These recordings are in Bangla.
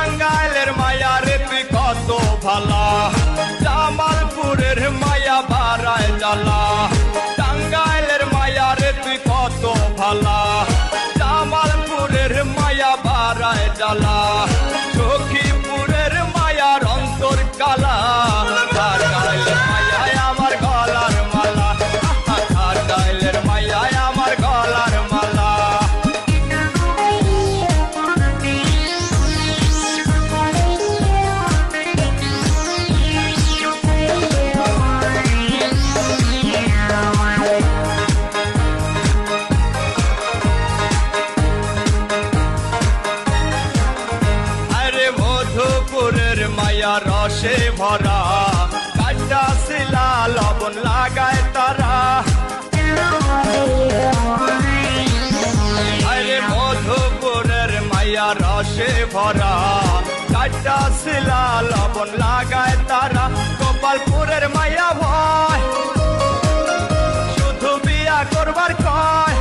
টাঙ্গাইলের মায়া রে তুই কত ভালা, জামালপুরের মায়া বাড়ায় জ্বালা। টাঙ্গাইলের মায়া রে তুই কত ভালা, জামালপুরের মায়া বাড়ায় জ্বালা। সখীপুরের মায়ার অন্তর কালা, টাঙ্গাইলের মায়ায় আমার গলার মালা, টাঙ্গাইলের মায়ায় আমার গলার মালা। মধুপুরের মায়া রসে ভরা, কাঁচা শিলা লবণ লাগায় তারা। আরে মধুপুরের মায়া রসে ভরা, কাঁচা শিলা লবণ লাগায় তারা। গোপালপুরের মায়া ভয়, শুধু বিয়া করবার কয়।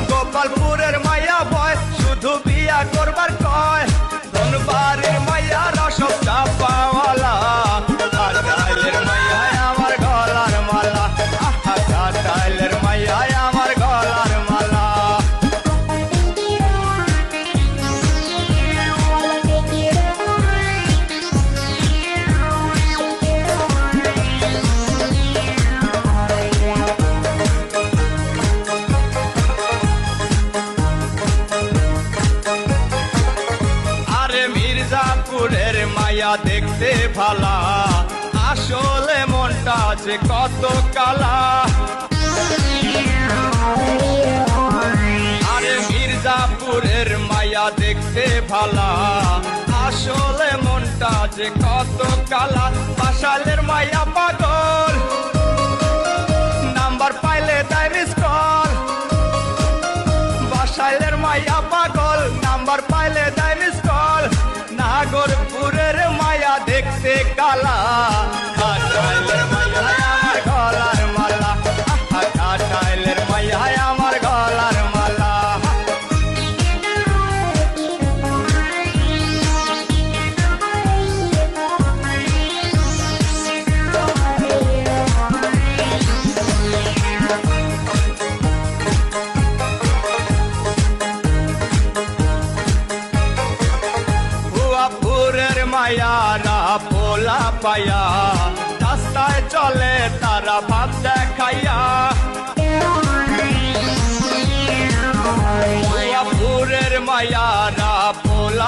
গোপালপুরের মায়া ভয়, শুধু বিয়া করবার কয়। ধনবাড়ির মায়া রসব চাপাওয়ালা, টাঙ্গাইলের মায়ায় আমার গলার মালা, টাঙ্গাইলের মায়ায় আমার গলার মালা। মির্জাপুরের মায়া দেখতে ভালা, আসলে মনটা যে কত কালা। আরে মির্জাপুরের মায়া দেখতে ভালা, আসলে মনটা যে কত কালা। বাসাইলের মায়া পাগল, নাম্বার পাইলে দেয় মিস কল। বাসাইলের মায়া পাগল, নাম্বার পাইলে দেয় মিস কল। নাগরপুরের মায়া দেখতে কালা, টাঙ্গাইলের মায়ায় আমার গলার মালা, টাঙ্গাইলের মায়ায় আমার গলার মালা। ভুয়াপুরের মায়ারা পোলা পায়া, রাস্তায় চলে তারা ভাব দেখাইয়া। ভুয়াপুরের মায়ারা পোলা